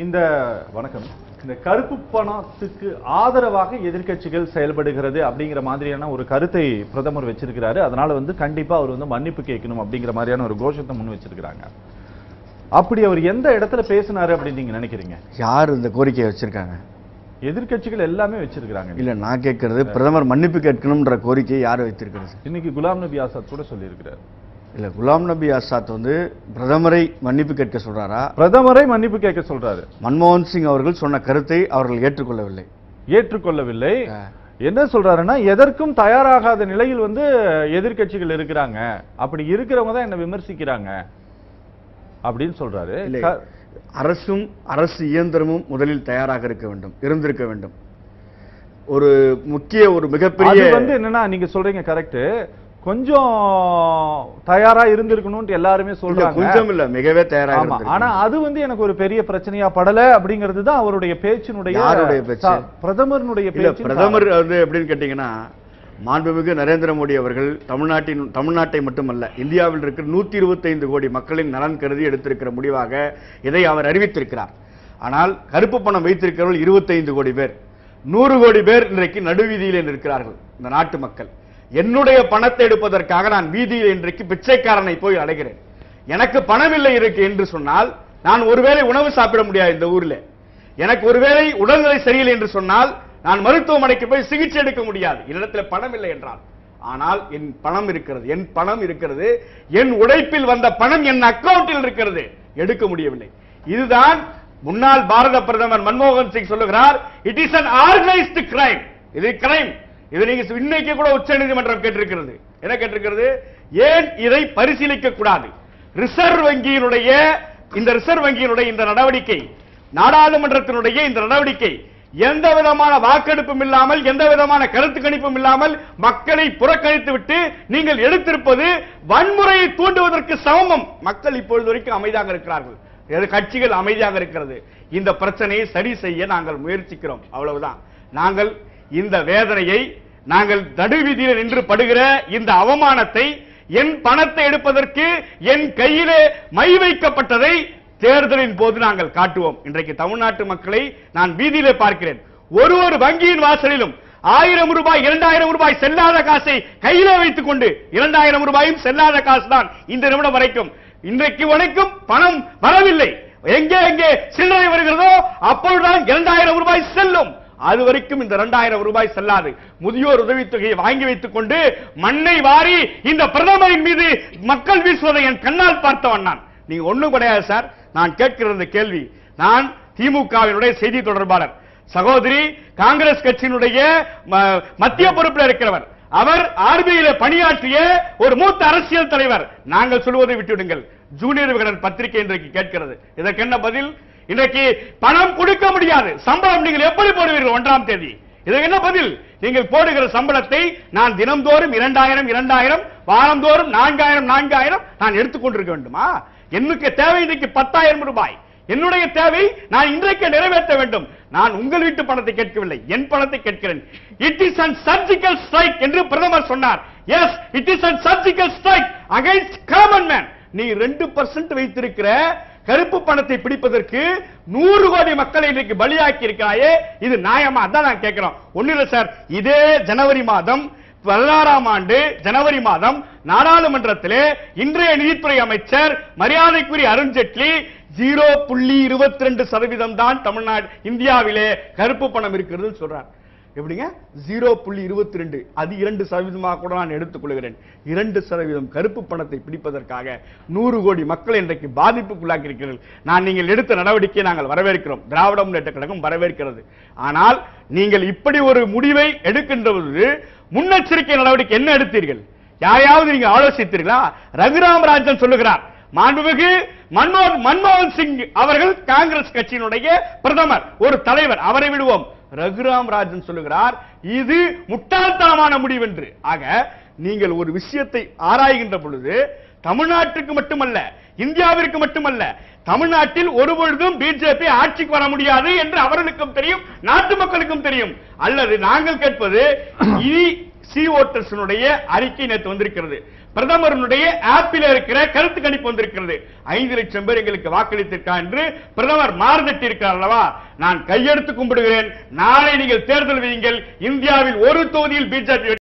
இந்த வணக்கம். இந்த கருப்பு பணத்துக்கு ஆதரவாக எதிர்க்கட்சிகள் செயல்படுகிறது அப்படிங்கிற மாதிரியான ஒரு கருத்தை பிரதமர் வச்சிருக்கிறாரு. அதனால கண்டிப்பா அவர் மன்னிப்பு கேட்கணும் அப்படிங்கிற மாதிரியான ஒரு கோஷத்தை முன் வச்சிருக்கிறாங்க. அப்படி அவர் எந்த இடத்துல பேசினாரு அப்படின்னு நீங்க நினைக்கிறீங்க? யார் இந்த கோரிக்கையை வச்சிருக்காங்க? எதிர்க்கட்சிகள் எல்லாமே வச்சிருக்காங்க. இல்ல, நான் கேட்கறது பிரதமர் மன்னிப்பு கேட்கணும்ன்ற கோரிக்கையை யார் வைத்திருக்கிறது? இன்னைக்கு குலாம் நபி ஆசாத் கூட சொல்லியிருக்கிறார். இல்ல, குலாம் நபி ஆசாத் பிரதமரை மன்னிப்பு கேட்க சொல்றாரா? பிரதமரை மன்னிப்பு கேட்க சொல்றாரு. மன்மோகன் சிங் அவர்கள் சொன்ன கருத்தை அவர்கள் ஏற்றுக்கொள்ளவில்லை. என்ன சொல்றாருன்னா, எதற்கும் தயாராகாத நிலையில் எதிர்க்கட்சிகள் இருக்கிறாங்க, அப்படி இருக்கிறவங்க தான் என்ன விமர்சிக்கிறாங்க அப்படின்னு சொல்றாரு. அரசு இயந்திரமும் முதலில் தயாராக இருந்திருக்க வேண்டும். ஒரு முக்கிய ஒரு மிகப்பெரிய என்னன்னா, நீங்க சொல்றீங்க கரெக்ட், கொஞ்சம் தயாரா இருந்திருக்கணும் எல்லாருமே சொல்றாங்க. கொஞ்சம் இல்ல, மிகவே தயாராக. ஆனா அது எனக்கு ஒரு பெரிய பிரச்சனையா படல அப்படிங்கிறது தான் அவருடைய பேச்சினுடைய பிரதமருடைய பேச்சு. பிரதமர் எப்படின்னு கேட்டீங்கன்னா, மாண்புமிகு நரேந்திர மோடி அவர்கள் தமிழ்நாட்டை மட்டுமல்ல, இந்தியாவில் இருக்கிற 125 கோடி மக்களின் நலன் கருதி எடுத்திருக்கிற முடிவாக இதை அவர் அறிவித்திருக்கிறார். ஆனால் கருப்பு பணம் வைத்திருக்கிறவர்கள் 25 கோடி பேர், 100 கோடி பேர் இன்றைக்கு நடுவீதியிலே நிற்கிறார்கள். இந்த நாட்டு மக்கள் என்னுடைய பணத்தை எடுப்பதற்காக நான் வீதியில் இன்றைக்கு பிச்சைக்காரனை போய் அடைகிறேன். எனக்கு பணம் இல்லை இருக்கு என்று சொன்னால் நான் ஒருவேளை உணவு சாப்பிட முடியாது. இந்த ஊரில் எனக்கு ஒருவேளை உடல்நிலை சரியில்லை என்று சொன்னால் நான் மருத்துவமனைக்கு போய் சிகிச்சை எடுக்க முடியாது, என்னிடத்தில் பணம் இல்லை என்றால். ஆனால் என் பணம் இருக்கிறது, என் உழைப்பில் வந்த பணம் என் அக்கவுண்டில் இருக்கிறது, எடுக்க முடியவில்லை. இதுதான் முன்னாள் பாரத பிரதமர் மன்மோகன் சிங் சொல்லுகிறார், it is an organized crime. இது கிரைம். இது நீங்க இன்னைக்கு கூட உச்சநீதிமன்றம் கேட்டிருக்கிறது. என்ன கேட்டிருக்கிறது? ஏன் இதை பரிசீலிக்க கூடாது? ரிசர்வ் வங்கியினுடைய இந்த நடவடிக்கை, நாடாளுமன்றத்தினுடைய இந்த நடவடிக்கை எந்த விதமான வாக்கெடுப்பும் இல்லாமல், எந்த விதமான கருத்து கணிப்பும் இல்லாமல் மக்களை புறக்கணித்து விட்டு நீங்கள் எடுத்திருப்பது வன்முறையை தூண்டுவதற்கு சமம். மக்கள் இப்பொழுது வரைக்கும் அமைதியாக இருக்கிறார்கள், கட்சிகள் அமைதியாக இருக்கிறது. இந்த பிரச்சனையை சரி செய்ய நாங்கள் முயற்சிக்கிறோம், அவ்வளவுதான். நாங்கள் இந்த வேதனையை, நாங்கள் நடுவீதியில் நின்று படுகிற இந்த அவமானத்தை, என் பணத்தை எடுப்பதற்கு என் கையிலே மை வைக்கப்பட்டதை தேர்தலின் போது நாங்கள் காட்டுவோம். இன்றைக்கு தமிழ்நாட்டு மக்களை நான் வீதியிலே பார்க்கிறேன். ஒரு வங்கியின் வாசலிலும் 1000 ரூபாய் 2000 ரூபாய் செல்லாத காசை கையிலே வைத்துக் கொண்டு, 2000 ரூபாயும் செல்லாத காசு தான் இந்த நிமிடம் வரைக்கும். இன்றைக்கு வரைக்கும் பணம் வரவில்லை. எங்கே சில்லறை வருகிறதோ அப்பொழுதுதான் 2000 ரூபாய் செல்லும். அது வரைக்கும் இந்த 2000 ரூபாய் செல்லாது. முதியோர் உதவித்தொகையை வாங்கி வைத்துக் கொண்டு மண்ணை வாரி இந்த பிரதமரின் மீது மக்கள் வீசுவதை என் கண்ணால் பார்த்தவன் நான். நீங்க ஒண்ணும் கிடையாது சார். நான் கேட்கிற கேள்வி, நான் திமுகவினுடைய செய்தி தொடர்பாளர், சகோதரி காங்கிரஸ் கட்சியினுடைய மத்திய பொறுப்பில் இருக்கிறவர், அவர் ஆர்பிஐல பணியாற்றிய ஒரு மூத்த அரசியல் தலைவர். நாங்கள் சொல்வதை விட்டுவிடுங்கள். ஜூனியர் விகடன் பத்திரிகை இன்றைக்கு கேட்கிறது, இதற்கு என்ன பதில்? இன்றைக்கு பணம் கொடுக்க முடியாது, சம்பளம் நீங்கள் எப்படி போடுவீர்கள் 1ஆம் தேதி? இதற்கு என்ன பதில்? நீங்கள் போடுகிற சம்பளத்தை நான் தினம்தோறும் 2000 வாரந்தோறும் 4000 நான் எடுத்துக்கொண்டிருக்க வேண்டுமா? எனக்கு தேவை இன்றைக்கு 10,000 ரூபாய். என்னுடைய தேவை நான் இன்றைக்கு நிறைவேற்ற வேண்டும். நான் உங்கள் வீட்டு பணத்தை கேட்கவில்லை, என் பணத்தை கேட்கிறேன். It is an surgical strike என்று பிரதமர் சொன்னார். Yes, it is an surgical strike against common man. நீ 2% வைத்திருக்கிற கருப்பு பணத்தை பிடிப்பதற்கு 100 கோடி மக்களை இன்றைக்கு பலியாக்கி இருக்கிறாயே, இது நியாயமா? அதான் நான் கேட்கிறோம். ஒண்ணு இல்ல சார், இதே ஜனவரி மாதம் 16ஆம் ஆண்டு ஜனவரி மாதம் நாடாளுமன்றத்திலே இன்றைய நிதித்துறை அமைச்சர் மரியாதைக்குரிய அருண்ஜேட்லி 0.22% தான் தமிழ்நாடு இந்தியாவிலே கருப்பு பணம் இருக்கிறது சொல்றார். எப்படிங்க 0.22? அது 2% கூட நான் எடுத்துக் கொள்கிறேன். 2% கருப்பு பணத்தை பிடிப்பதற்காக 100 கோடி மக்கள் இன்றைக்கு பாதிப்புக்குள்ளாக்கி இருக்கிறீர்கள். நீங்கள் எடுத்த நடவடிக்கையை நாங்கள் வரவேற்கிறோம், திராவிட முன்னேற்ற கழகம் வரவேற்கிறது. ஆனால் நீங்கள் இப்படி ஒரு முடிவை எடுக்கின்ற போது முன்னெச்சரிக்கை நடவடிக்கை என்ன எடுத்தீர்கள்? யாரையாவது நீங்க ஆலோசித்தீர்களா? ரகுராம் ராஜன் சொல்லுகிறார், மாண்புமிகு மன்மோகன் சிங் அவர்கள் காங்கிரஸ் கட்சியினுடைய பிரதமர், ஒரு தலைவர், அவரை விடுவோம். ரகுராம் ராஜன் சொல்லுகிறார், இது முட்டாள்தனமான முடிவு என்று. ஆக நீங்கள் ஒரு விஷயத்தை ஆராய்கின்ற பொழுது தமிழ்நாட்டுக்கு மட்டுமல்ல, இந்தியாவிற்கு மட்டுமல்ல, தமிழ்நாட்டில் ஒருபொழுதும் பிஜேபி ஆட்சிக்கு வர முடியாது என்று அவர்களுக்கும் தெரியும், நாட்டு மக்களுக்கும் தெரியும். அல்லது நாங்கள் கேட்பது சி ஓட்டர்ஸினுடைய அறிக்கை நேற்று வந்திருக்கிறது. பிரதமருடைய ஆப்பில் இருக்கிற கருத்து கணிப்பு வந்திருக்கிறது. 5 லட்சம் பேர் எங்களுக்கு வாக்களித்திருக்கார் என்று பிரதமர் மாறுதட்டி இருக்கிறார் அல்லவா? நான் கையெடுத்து கும்பிடுகிறேன். நாளை நீங்கள் தேர்தல் வையுங்கள். இந்தியாவில் ஒரு தொகுதியில் பிஜேபி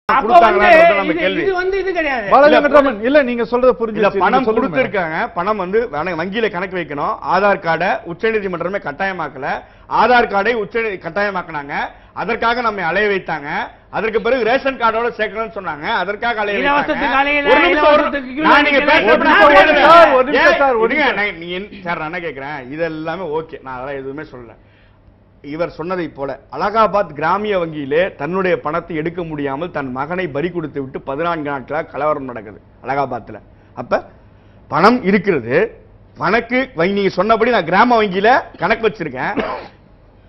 நீங்க சொல்றது புரிஞ்சு. பணம் கொடுத்திருக்காங்க. பணம் வந்து வங்கியில கணக்கு வைக்கணும். ஆதார் கார்டை உச்சநீதிமன்றமே கட்டாயமாக்கல. ஆதார் கார்டை கட்டாயமாக்கினாங்க. அதற்காக நம்மை அலைய வைத்தாங்க. அதற்கு பிறகு ரேஷன் கார்டோட சேர்க்கணும்னு சொன்னாங்க. அதற்காக அலைய வைத்தாங்க. நான் கேட்கிறேன், இதெல்லாமே ஓகே, நான் அதெல்லாம் எதுவுமே சொல்லல. இவர் சொன்னதை போல அலகாபாத் கிராமிய வங்கியிலே தன்னுடைய பணத்தை எடுக்க முடியாமல் தன் மகனை பறி கொடுத்து விட்டு 14 நாட்களாக கலவரம் நடக்குது அலகாபாத்ல. அப்ப பணம் இருக்கிறது. கணக்கு நீங்க சொன்னபடி நான் கிராம வங்கியில கணக்கு வச்சிருக்கேன்.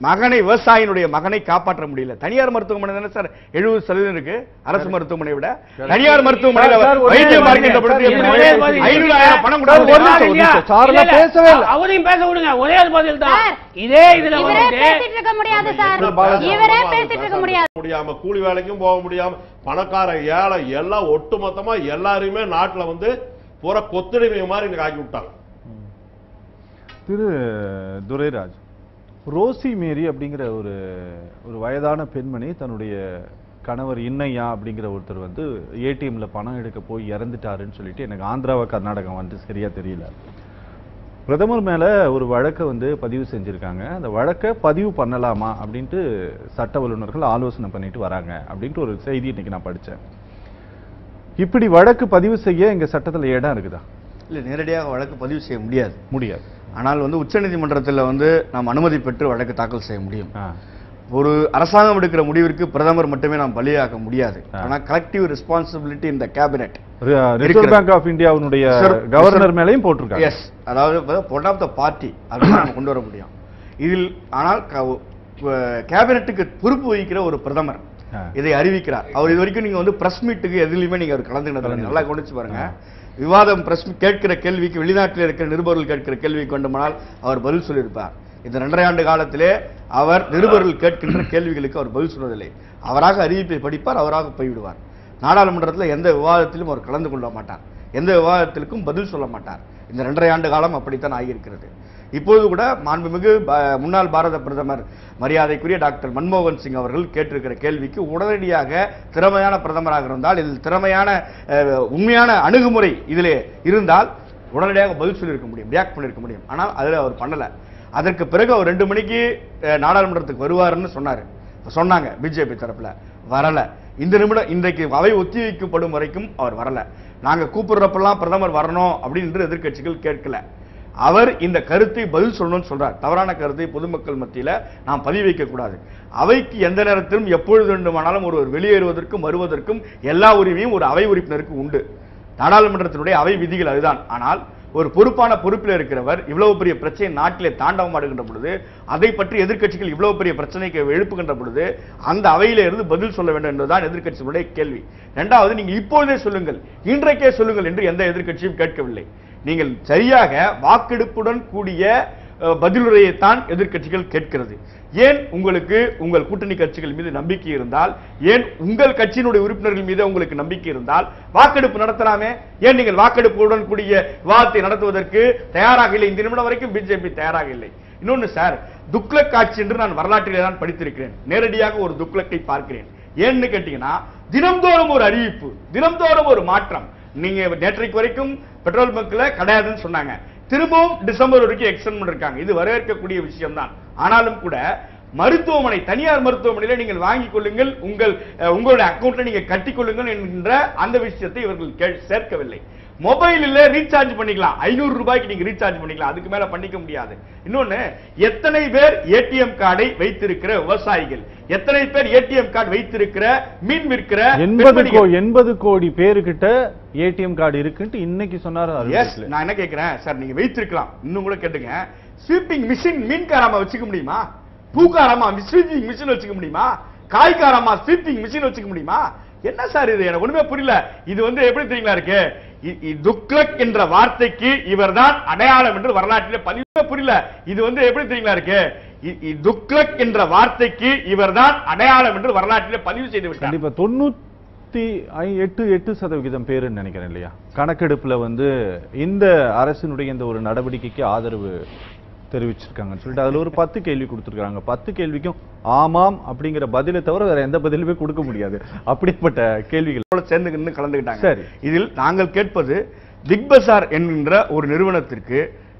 மகனை, விவசாயினுடைய மகனை காப்பாற்ற முடியல. தனியார் மருத்துவமனை தானே சார் 70% இருக்கு அரசு மருத்துவமனை விட. தனியார் மருத்துவமனையில் வைத்தியம் பார்க்கின்ற பொழுது 500,000 பணம் அவரையும் பேச விடுங்க. ஒரே பதில் தான். இதே இதுல பேசிட்டு இருக்க முடியாது சார். இவரே பேசிட்டு இருக்க முடியாம கூலி வேலைக்கும் போக முடியாம பணக்கார ஏழை எல்லாம் ஒட்டுமொத்தமா எல்லாருமே நாட்டுல வந்து பூரா கொத்தடிமை மாதிரி ஆக்கி விட்டாங்க. திரு துரைராஜ், ரோசி மேரி அப்படிங்கிற ஒரு வயதான பெண்மணி தன்னுடைய கணவர் இன்னையா அப்படிங்கிற ஒருத்தர் வந்து ஏடிஎம்ல பணம் எடுக்க போய் இறந்துட்டாருன்னு சொல்லிட்டு எனக்கு ஆந்திராவா கர்நாடகம் வந்து சரியா தெரியல. பிரதமர் மேல ஒரு வழக்கை வந்து பதிவு செஞ்சிருக்காங்க. அந்த வழக்கை பதிவு பண்ணலாமா அப்படின்ட்டு சட்ட வல்லுநர்கள் ஆலோசனை பண்ணிட்டு வராங்க அப்படின்ட்டு ஒரு செய்தி இன்னைக்கு நான் படிச்சேன். இப்படி வழக்கு பதிவு செய்ய எங்க சட்டத்துல இடம் இருக்குதா? இல்ல, நேரடியாக வழக்கு பதிவு செய்ய முடியாது. ஆனால் வந்து உச்சநீதிமன்றத்தில் வந்து நாம் அனுமதி பெற்று வழக்கு தாக்கல் செய்ய முடியும். ஒரு அரசாங்கம் எடுக்கிற முடிவிற்கு பிரதமர் மட்டுமே நாம் பலியாக்க முடியாது. ஆனால் கலெக்டிவ் ரெஸ்பான்சிபிலிட்டி இந்த கேபினெட், ரிசர்வ் பேங்க் ஆஃப் இந்தியாவுடைய கவர்னர் மேலையும் போட்டிருக்காங்க. எஸ், அதாவது போர்ட் ஆஃப் த பார்ட்டி அதை கொண்டு வர முடியும் இதில். ஆனால் கேபினெட்டுக்கு பொறுப்பு வகிக்கிற ஒரு பிரதமர் இதை அறிவிக்கிறார். அவர் இது வரைக்கும் நீங்க வந்து பிரஸ் மீட்டுக்கு எதுலையுமே நீங்க அவர் கலந்துக்கிட்டது நல்லா கவனிச்சு பாருங்க. விவாதம் பிரஸ் கேட்கிற கேள்விக்கு, வெளிநாட்டில் இருக்கிற நிருபர்கள் கேட்கிற கேள்விக்கு வேண்டுமானால் அவர் பதில் சொல்லியிருப்பார். இந்த 2.5 ஆண்டு காலத்திலே அவர் நிருபர்கள் கேட்கின்ற கேள்விகளுக்கு அவர் பதில் சொல்வதில்லை. அவராக அறிவிப்பை படிப்பார், அவராக போய்விடுவார். நாடாளுமன்றத்தில் எந்த விவாதத்திலும் அவர் கலந்து கொள்ள மாட்டார். எந்த விவாதத்திற்கும் பதில் சொல்ல மாட்டார். இந்த 2.5 ஆண்டு காலம் அப்படித்தான் ஆகியிருக்கிறது. இப்போது கூட மாண்புமிகு முன்னாள் பாரத பிரதமர் மரியாதைக்குரிய டாக்டர் மன்மோகன் சிங் அவர்கள் கேட்டிருக்கிற கேள்விக்கு உடனடியாக திறமையான பிரதமராக இருந்தால், இதில் திறமையான உண்மையான அணுகுமுறை இதிலே இருந்தால் உடனடியாக பதில் சொல்லியிருக்க முடியும், ரியாக்ட் பண்ணியிருக்க முடியும். ஆனால் அதில் அவர் பண்ணல. அதற்கு பிறகு அவர் 2 மணிக்கு நாடாளுமன்றத்துக்கு வருவாருன்னு சொன்னாங்க பிஜேபி தரப்புல. வரல. இந்த நிமிடம் இன்றைக்கு அவை ஒத்திவைக்கப்படும் வரைக்கும் அவர் வரல. நாங்க கூப்பிடுறப்பெல்லாம் பிரதமர் வரணும் அப்படின்னு எதிர்க்கட்சிகள் கேட்கல. அவர் இந்த கருத்தை பதில் சொல்லணும்னு சொல்றார். தவறான கருத்தை பொதுமக்கள் மத்தியில நாம் பதிவு வைக்க கூடாது. அவைக்கு எந்த நேரத்திலும் எப்பொழுது வேண்டுமானாலும் ஒருவர் வெளியேறுவதற்கும் வருவதற்கும் எல்லா உரிமையும் ஒரு அவை உறுப்பினருக்கு உண்டு. நாடாளுமன்றத்தினுடைய அவை விதிகள் அதுதான். ஆனால் ஒரு பொறுப்பில் இருக்கிறவர் இவ்வளவு பெரிய பிரச்சனை நாட்டிலே தாண்டவமாடுகின்ற பொழுது, அதை பற்றி எதிர்க்கட்சிகள் இவ்வளவு பெரிய பிரச்சனைக்கு எழுப்புகின்ற பொழுது அந்த அவையில இருந்து பதில் சொல்ல வேண்டும் என்பதுதான் எதிர்க்கட்சிகளுடைய கேள்வி. இரண்டாவது, நீங்க இப்பொழுதே சொல்லுங்கள், இன்றைக்கே சொல்லுங்கள் என்று எந்த எதிர்க்கட்சியும் கேட்கவில்லை. நீங்கள் சரியாக வாக்கெடுப்புடன் கூடிய பதிலுரையைத்தான் எதிர்க்கட்சிகள் கேட்கிறது. ஏன் உங்களுக்கு உங்கள் கூட்டணி கட்சிகள் மீது நம்பிக்கை இருந்தால், ஏன் உங்கள் கட்சியினுடைய உறுப்பினர்கள் மீது உங்களுக்கு நம்பிக்கை இருந்தால் வாக்கெடுப்பு நடத்தலாமே? ஏன் நீங்கள் வாக்கெடுப்புடன் கூடிய விவாதத்தை நடத்துவதற்கு தயாராக இல்லை? இந்த நிமிடம் வரைக்கும் பிஜேபி தயாராக இல்லை. இன்னொன்னு சார், துக்ளக் ஆட்சி என்று நான் வரலாற்றிலே தான் படித்திருக்கிறேன். நேரடியாக ஒரு துக்ளக்கை பார்க்கிறேன். ஏன்னு கேட்டீங்கன்னா, தினம்தோறும் ஒரு அறிவிப்பு, தினம்தோறும் ஒரு மாற்றம். நீங்க நேற்றைக்கு வரைக்கும் பெட்ரோல் பங்க்ல கிடையாதுன்னு சொன்னாங்க. திரும்பவும் டிசம்பர் வரைக்கும் எக்ஸ்டெண்ட் பண்ணிருக்காங்க. இது வரவேற்கக்கூடிய விஷயம் தான். ஆனாலும் கூட மருத்துவமனை, தனியார் மருத்துவமனையில நீங்கள் வாங்கிக் கொள்ளுங்கள், உங்களுடைய அக்கௌண்ட்ல நீங்க கட்டிக் கொள்ளுங்கள் என்கின்ற அந்த விஷயத்தை இவர்கள் சேர்க்கவில்லை. மொபைலில் ரீசார்ஜ் பண்ணிக்கலாம், 500 ரூபாய்க்கு நீங்க ரீசார்ஜ் பண்ணிக்கலாம், அதுக்கு மேல பண்ணிக்க முடியாது. இன்னொன்னு, எத்தனை பேர் ஏடிஎம் கார்டை வைத்திருக்கிற விவசாயிகள், எத்தனை பேர் ஏடிஎம் கார்டு வைத்திருக்கிற மீன் விற்கிற 80 கோடி பேருக்கிட்ட ஏடிஎம் கார்டு இருக்குன்னு இன்னைக்கு சொன்னாரு. நான் என்ன கேட்கிறேன் சார், நீங்க வைத்திருக்கலாம், இன்னும் கூட கேட்டுங்க, ஸ்வீப்பிங் மிஷின் மீன்காரமா வச்சுக்க முடியுமா? பூக்காரமா ஸ்வீப்பிங் மிஷின் வச்சுக்க முடியுமா? காய்காரமா ஸ்வீப்பிங் மிஷின் வச்சுக்க முடியுமா? என்ன சார் இது? எனக்கு ஒண்ணுமே புரியல. இது வந்து எப்படி தெரியுங்களா இருக்கு, துக்ளக் என்ற வார்த்தைக்கு இவர்தான் அடையாளம் என்று வரலாற்றில் பதிவு புரியல. இது வந்து எப்படி தெரியுங்களா இருக்கு, துக்ளக் என்ற வார்த்தைக்கு இவர்தான் அடையாளம் என்று வரலாற்றில் பதிவு செய்து விட்டார். கண்டிப்பா 8% பேருன்னு நினைக்கிறேன் இல்லையா கணக்கெடுப்புல வந்து இந்த அரசினுடைய இந்த ஒரு நடவடிக்கைக்கு ஆதரவு தெரிவிச்சிருக்காங்கன்னு சொல்லிட்டு அதுல ஒரு 10 கேள்வி கொடுத்திருக்காங்க. 10 கேள்விக்கும் ஆமாம் அப்படிங்கிற பதிலை தவிர வேற எந்த பதிலுமே கொடுக்க முடியாது. அப்படிப்பட்ட கேள்விகள் சேர்ந்து கலந்துக்கிட்டாங்க. சரி, இதில் நாங்கள் கேட்பது பிக்பஸார் என்கின்ற ஒரு நிறுவனத்திற்கு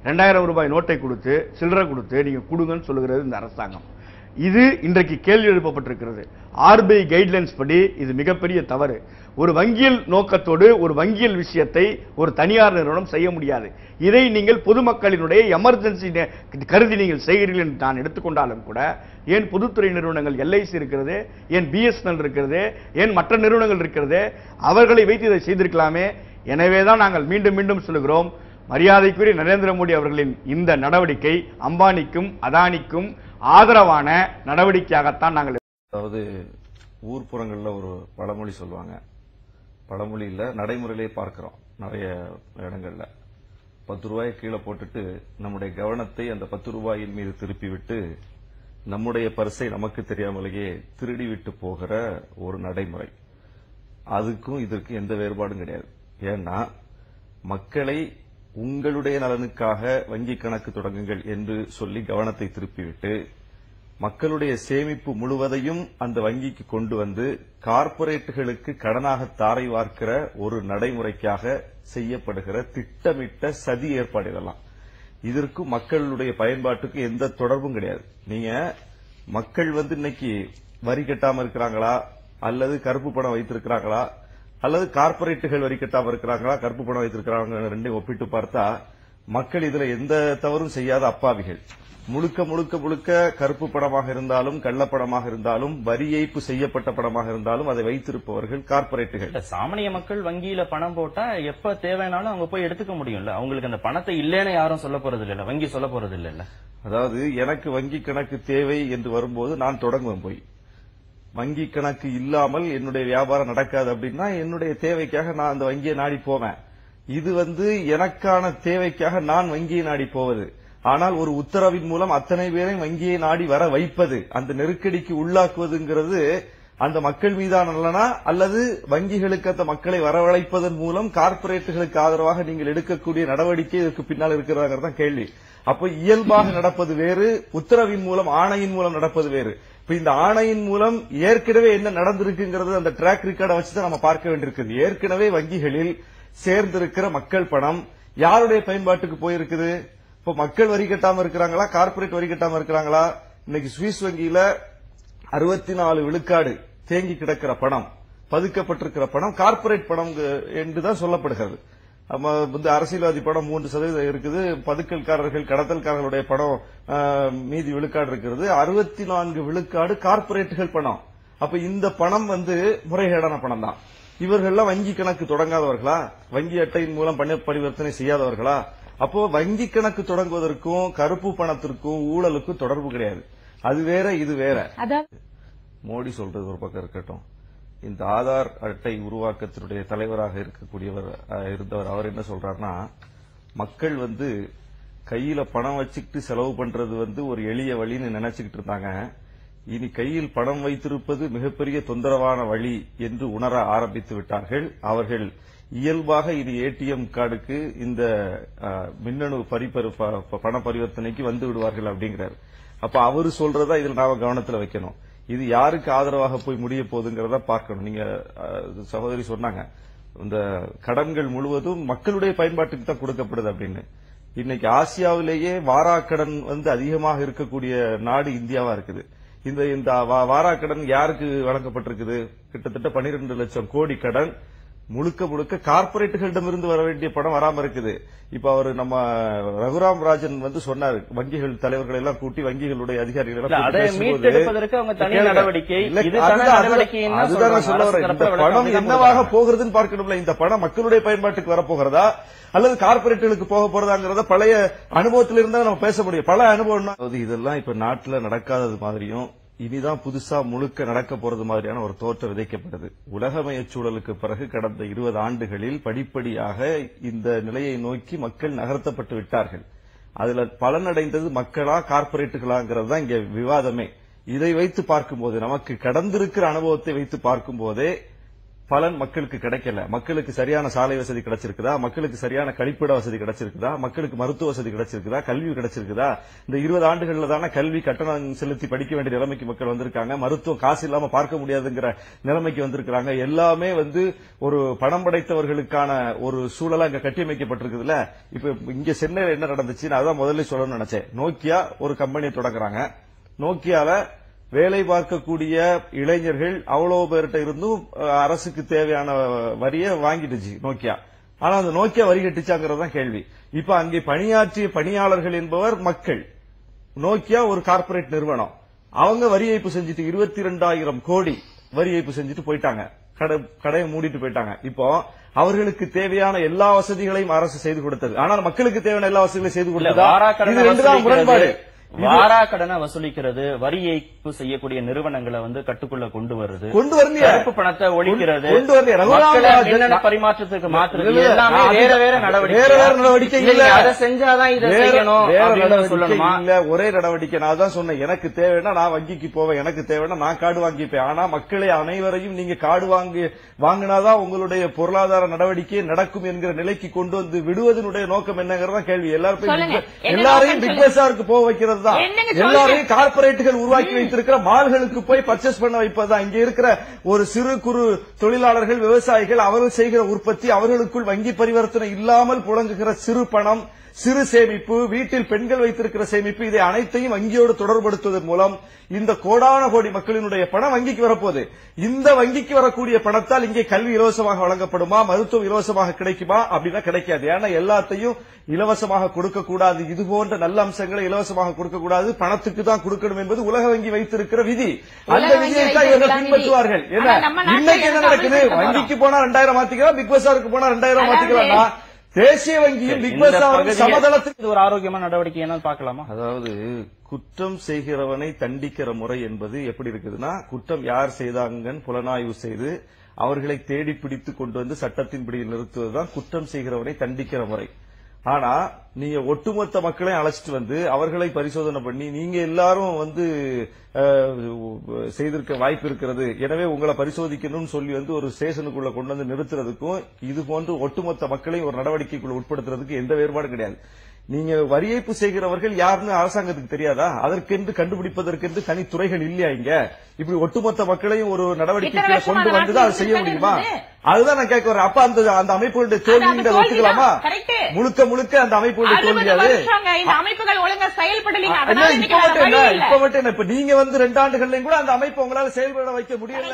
2000 ரூபாய் நோட்டை கொடுத்து சில்லறை கொடுத்து நீங்க கொடுங்கன்னு சொல்லுகிறது இந்த அரசாங்கம். இது இன்றைக்கு கேள்வி எழுப்பப்பட்டிருக்கிறது. ஆர்பிஐ கைட்லைன்ஸ் படி இது மிகப்பெரிய தவறு. ஒரு வங்கியல் நோக்கத்தோடு ஒரு வங்கியல் விஷயத்தை ஒரு தனியார் நிறுவனம் செய்ய முடியாது. இதை நீங்கள் பொதுமக்களினுடைய எமர்ஜென்சி கருதி நீங்கள் செய்கிறீர்கள் என்று நான் எடுத்துக்கொண்டாலும் கூட, ஏன் பொதுத்துறை நிறுவனங்கள் எல்ஐசி இருக்கிறது, ஏன் பிஎஸ்என்எல் இருக்கிறது, ஏன் மற்ற நிறுவனங்கள் இருக்கிறது, அவர்களை வைத்து இதை செய்திருக்கலாமே. எனவேதான் நாங்கள் மீண்டும் மீண்டும் சொல்லுகிறோம், மரியாதைக்குரிய நரேந்திர மோடி அவர்களின் இந்த நடவடிக்கை அம்பானிக்கும் அதானிக்கும் ஆதரவான நடவடிக்கையாகத்தான் நாங்கள். அதாவது ஊர்ப்புறங்கள்ல ஒரு பழமொழி சொல்லுவாங்க, பழமொழி இல்ல நடைமுறையிலே பார்க்கிறோம் நிறைய இடங்கள்ல. 10 ரூபாயை கீழே போட்டுட்டு நம்முடைய கவனத்தை அந்த 10 ரூபாயின் மீது திருப்பி விட்டு நம்முடைய பரிசை நமக்கு தெரியாமலேயே திருடி விட்டு போகிற ஒரு நடைமுறை. அதுக்கும் இதற்கும் எந்த வேறுபாடும் கிடையாது. ஏன்னா மக்களை உங்களுடைய நலனுக்காக வங்கி கணக்கு தொடங்குங்கள் என்று சொல்லி கவனத்தை திருப்பிவிட்டு மக்களுடைய சேமிப்பு முழுவதையும் அந்த வங்கிக்கு கொண்டு வந்து கார்ப்பரேட்டுகளுக்கு கடனாக தாரை வார்க்கிற ஒரு நடைமுறைக்காக செய்யப்படுகிற திட்டமிட்ட சதி ஏற்பாடு இதெல்லாம். இதற்கும் மக்களுடைய பயன்பாட்டுக்கு எந்த தொடர்பும் கிடையாது. நீங்க மக்கள் வந்து இன்னைக்கு வரி கட்டாம இருக்கிறாங்களா, அல்லது கருப்பு பணம் வைத்திருக்கிறாங்களா, அல்லது கார்ப்பரேட்டுகள் வரி கட்டாம இருக்கிறாங்களா, கருப்பு பணம் வைத்திருக்கிறாங்க, ரெண்டையும் ஒப்பிட்டு பார்த்தா மக்கள் இதுல எந்த தவறும் செய்யாத அப்பாவிகள். முழுக்க முழுக்க முழுக்க கருப்பு பணமாக இருந்தாலும் கள்ளப்பணமாக இருந்தாலும் வரி ஏய்ப்பு செய்யப்பட்ட பணமாக இருந்தாலும் அதை வைத்திருப்பவர்கள் கார்ப்பரேட்டுகள். சாமானிய மக்கள் வங்கியில பணம் போட்டா எப்ப தேவைனாலும் அவங்க போய் எடுத்துக்க முடியும்ல. அவங்களுக்கு அந்த பணத்தை இல்லைன்னு யாரும் சொல்ல போறது இல்ல, வங்கி சொல்ல போறது இல்ல. அதாவது எனக்கு வங்கி கணக்கு தேவை என்று வரும்போது நான் தொடங்குவேன். போய் வங்கி கணக்கு இல்லாமல் என்னுடைய வியாபாரம் நடக்காது அப்படின்னா என்னுடைய தேவைக்காக நான் அந்த வங்கியை நாடி போவேன். இது வந்து எனக்கான தேவைக்காக நான் வங்கியை நாடி போவது. ஆனால் ஒரு உத்தரவின் மூலம் அத்தனை பேரையும் வங்கியை நாடி வர வைப்பது, அந்த நெருக்கடிக்கு உள்ளாக்குவதுங்கிறது அந்த மக்கள் மீதான நலனா அல்லது வங்கிகளுக்கு அந்த மக்களை வரவழைப்பதன் மூலம் கார்ப்பரேட்டுகளுக்கு ஆதரவாக நீங்கள் எடுக்கக்கூடிய நடவடிக்கை இதற்கு பின்னால் இருக்கிறதா கேள்வி. அப்ப இயல்பாக நடப்பது வேறு, உத்தரவின் மூலம் ஆணையின் மூலம் நடப்பது வேறு. இப்ப இந்த ஆணையின் மூலம் ஏற்கனவே என்ன நடந்திருக்குங்கிறது அந்த ட்ராக் ரெக்கார்டை வச்சுதான் நம்ம பார்க்க வேண்டியிருக்குது. ஏற்கனவே வங்கிகளில் சேர்ந்திருக்கிற மக்கள் பணம் யாருடைய பயன்பாட்டுக்கு போயிருக்குது? இப்ப மக்கள் வரி கட்டாம இருக்கிறாங்களா, கார்ப்பரேட் வரி கட்டாம இருக்கிறாங்களா? இன்னைக்கு சுவிஸ் வங்கியில 64 விழுக்காடு தேங்கி கிடக்கிற பணம், பதுக்கப்பட்டிருக்கிற பணம் கார்ப்பரேட் பணம் என்றுதான் சொல்லப்படுகிறது. அரசியல்வாதி பணம் 3% இருக்குது, பதுக்கல்காரர்கள் கடத்தல்காரர்களுடைய பணம் மீதி விழுக்காடு இருக்கிறது, 64 விழுக்காடு கார்ப்பரேட்டுகள் பணம். அப்ப இந்த பணம் வந்து முறைகேடான பணம் தான். இவர்கள்லாம் வங்கி கணக்கு தொடங்காதவர்களா, வங்கி அட்டையின் மூலம் பண பரிவர்த்தனை செய்யாதவர்களா? அப்போ வங்கி கணக்கு தொடங்குவதற்கும் கருப்பு பணத்திற்கும் ஊழலுக்கும் தொடர்பு கிடையாது. அது வேற இது வேற. மோடி சொல்றது ஒரு பக்கம் இருக்கட்டும், இந்த ஆதார் அட்டை உருவாக்கத்தினுடைய தலைவராக இருந்தவர் அவர் என்ன சொல்றாருன்னா, மக்கள் வந்து கையில பணம் வச்சுக்கிட்டு செலவு பண்றது வந்து ஒரு எளிய வழின்னு நினைச்சுக்கிட்டு இருந்தாங்க. இனி கையில் பணம் வைத்திருப்பது மிகப்பெரிய தொந்தரவான வழி என்று உணர ஆரம்பித்து விட்டார்கள். அவர்கள் இயல்பாக இது ஏடிஎம் கார்டுக்கு இந்த மின்னணு பண பரிவர்த்தனைக்கு வந்து விடுவார்கள் அப்படிங்கிறார். அப்ப அவரு சொல்றதா இதுல நாம கவனத்துல வைக்கணும். இது யாருக்கு ஆதரவாக போய் முடிய போகுதுங்கிறத பார்க்கணும். நீங்க சகோதரி சொன்னாங்க, இந்த கடன்கள் முழுவதும் மக்களுடைய பயன்பாட்டுக்கு தான் கொடுக்கப்படுது அப்படின்னு. இன்னைக்கு ஆசியாவிலேயே வாராக்கடன் வந்து அதிகமாக இருக்கக்கூடிய நாடு இந்தியாவா இருக்குது. இந்த வாராக்கடன் யாருக்கு வழங்கப்பட்டிருக்குது? கிட்டத்தட்ட 12 லட்சம் கோடி கடன் முழுக்க முழுக்க கார்ப்பரேட்டுகளிடமிருந்து வர வேண்டிய பணம் வராம இருக்குது. இப்ப அவர் நம்ம ரகுராம் ராஜன் வந்து சொன்னார், வங்கிகள் தலைவர்களை எல்லாம் கூட்டி வங்கிகளுடைய அதிகாரிகள் பணம் என்னவாக போகிறதுன்னு பார்க்கணும்ல. இந்த பணம் மக்களுடைய பயன்பாட்டுக்கு வரப்போகிறதா அல்லது கார்ப்பரேட்டுகளுக்கு போக போறதாங்கிறத பழைய அனுபவத்திலிருந்தா நம்ம பேச முடியும். பல அனுபவம் இதெல்லாம் இப்ப நாட்டுல நடக்காதது மாதிரியும் இனிதான் புதுசா முழுக்க நடக்க போறது மாதிரியான ஒரு தோற்றம் விதைக்கப்படுது. உலகமயச் சூழலுக்கு பிறகு கடந்த 20 ஆண்டுகளில் படிப்படியாக இந்த நிலையை நோக்கி மக்கள் நகர்த்தப்பட்டு விட்டார்கள். அதுல பலனடைந்தது மக்களா கார்ப்பரேட்டுகளாங்கிறது தான் இங்க விவாதமே. இதை வைத்து பார்க்கும்போது, நமக்கு கடந்திருக்கிற அனுபவத்தை வைத்து பார்க்கும் போதே பலன் மக்களுக்கு கிடைக்கல. மக்களுக்கு சரியான சாலை வசதி கிடைச்சிருக்குதா, மக்களுக்கு சரியான கழிப்பிட வசதி கிடைச்சிருக்குதா, மக்களுக்கு மருத்துவ வசதி கிடைச்சிருக்குதா, கல்வி கிடைச்சிருக்குதா? இந்த 20 ஆண்டுகள்ல தானே கல்வி கட்டணம் செலுத்தி படிக்க வேண்டிய நிலைமைக்கு மக்கள் வந்திருக்காங்க. மருத்துவம் காசு இல்லாம பார்க்க முடியாதுங்கிற நிலைமைக்கு வந்திருக்காங்க. எல்லாமே ஒரு பணம் படைத்தவர்களுக்கான ஒரு சூழலா இங்க கட்டியமைக்கப்பட்டிருக்குதுல. இப்ப இங்க சென்னையில என்ன நடந்துச்சு, நான் அதான் முதல்ல சொல்லணும்னு நினைச்சேன். நோக்கியா ஒரு கம்பெனியை தொடங்குறாங்க. நோக்கியால வேலை பார்க்கக்கூடிய இளைஞர்கள் அவ்வளவு பேர்கிட்ட இருந்தும் அரசுக்கு தேவையான வரியை வாங்கிடுச்சு நோக்கியா. ஆனா அந்த நோக்கியா வரி கட்டிச்சாங்கிறதான் கேள்வி. இப்ப அங்கே பணியாற்றிய பணியாளர்கள் என்பவர் மக்கள். நோக்கியா ஒரு கார்ப்பரேட் நிறுவனம். அவங்க வரி ஏய்ப்பு செஞ்சுட்டு 22,000 கோடி வரி ஏய்ப்பு செஞ்சுட்டு போயிட்டாங்க. கடையை மூடிட்டு போயிட்டாங்க. இப்போ அவர்களுக்கு தேவையான எல்லா வசதிகளையும் அரசு செய்து கொடுத்தது. ஆனால் மக்களுக்கு தேவையான எல்லா வசதிகளையும் செய்து கொடுத்தது. இது ரெண்டுதான் முரண்பாடு. வாரா கடனை வசூலிக்கிறது, வரி ஏய்ப்பு செய்யக்கூடிய நிறுவனங்களை கட்டுக்குள்ள கொண்டு வருது, கொண்டு வரலையே, கருப்பு பணத்தை ஒழிக்கிறது, கொண்டு வரலையே, பரிமாற்றத்துக்கு மாற்றுறது, எல்லாமே வேற வேற நடவடிக்கை இல்ல. அதை செஞ்சாதான் இதை செய்யணும் அப்படின்னு சொல்லணுமா? இல்ல, ஒரே நடவடிக்கை. நான் தான் சொன்னேன், எனக்கு தேவைன்னா நான் வங்கிக்கு போவேன், எனக்கு தேவைன்னா நான் கார்டு வாங்கிப்பேன். ஆனா மக்களை அனைவரையும் நீங்க கார்டு வாங்கினாதான் உங்களுடைய பொருளாதார நடவடிக்கை நடக்கும் என்கிற நிலைக்கு கொண்டு வந்து விடுவதனுடைய நோக்கம் என்னங்கிறதா கேள்வி. எல்லாரையும் பிக் பஜாருக்கு போக வைக்கிறது, எல்லாரையும் கார்ப்பரேட்டுகள் உருவாக்கி வைத்திருக்கிற மால்களுக்கு போய் பர்ச்சேஸ் பண்ண வைப்பதுதான். இங்க இருக்கிற ஒரு சிறு குறு தொழிலாளர்கள், விவசாயிகள், அவர்கள் செய்கிற உற்பத்தி, அவர்களுக்குள் வங்கி பரிவர்த்தனை இல்லாமல் புழங்குகிற சிறு பணம், சிறு சேமிப்பு, வீட்டில் பெண்கள் வைத்திருக்கிற சேமிப்பு, இதை அனைத்தையும் வங்கியோடு தொடர்படுத்துவதன் மூலம் இந்த கோடான கோடி மக்களினுடைய பணம் வங்கிக்கு வரப்போகுது. இந்த வங்கிக்கு வரக்கூடிய பணத்தால் இங்கே கல்வி இலவசமாக வழங்கப்படுமா, மருத்துவம் இலவசமாக கிடைக்குமா? அப்படின்னா கிடைக்காது. ஏன்னா எல்லாத்தையும் இலவசமாக கொடுக்க கூடாது. இது போன்ற நல்ல அம்சங்களை இலவசமாக கொடுக்க கூடாது, பணத்துக்கு தான் கொடுக்கணும் என்பது உலக வங்கி வைத்திருக்கிற விதி. அந்த விதியை தான் இவர்கள் பின்பற்றுவார்கள். இன்னைக்கு என்ன நடக்குது? வங்கிக்கு போனா 2000 மாத்திக்கலாம், பிக் பஜாருக்கு போனா 2000 மாத்திக்கலாம். தேசிய வங்கியும் பிக் பஜாரும் சமதளத்துக்கு ஒரு ஆரோக்கியமான நடவடிக்கை என்ன பார்க்கலாமா? அதாவது குற்றம் செய்கிறவனை தண்டிக்கிற முறை என்பது எப்படி இருக்குதுன்னா, குற்றம் யார் செய்தாங்கன்னு புலனாய்வு செய்து அவர்களை தேடி பிடித்து கொண்டு வந்து சட்டத்தின் பிடியில் நிறுத்துவதுதான் குற்றம் செய்கிறவனை தண்டிக்கிற முறை. ஆனா நீங்க ஒட்டுமொத்த மக்களையும் அழைச்சிட்டு வந்து அவர்களை பரிசோதனை பண்ணி நீங்க எல்லாரும் செய்திருக்க வாய்ப்பு இருக்கிறது, எனவே உங்களை பரிசோதிக்கணும்னு சொல்லி ஒரு ஸ்டேஷனுக்குள்ள கொண்டு வந்து நிறுத்துறதுக்கும் இது போன்று ஒட்டுமொத்த மக்களையும் ஒரு நடவடிக்கைக்குள்ள உட்படுத்துறதுக்கு எந்த வேறுபாடும் கிடையாது. நீங்க வரி ஏய்ப்பு செய்கிறவர்கள் யாருன்னு அரசாங்கத்துக்கு தெரியாதா? அதற்கென்று கண்டுபிடிப்பதற்கென்று தனித்துறைகள் இல்லையா? இங்க இப்படி ஒட்டுமொத்த மக்களையும் ஒரு நடவடிக்கைக்குள்ள கொண்டு வந்துதான் அதை செய்ய முடியுமா? அதுதான் நான் கேட்க வரேன். அப்ப அந்த அமைப்புகளுடைய தோல்வி ஒத்துக்கலாமா? முழுக்க அந்த அமைப்புகளுடைய தோல்வியாது. இப்ப மட்டும் என்ன, இப்ப நீங்க 2 ஆண்டுகள்லயும் கூட அந்த அமைப்பு உங்களால செயல்பட வைக்க முடியல.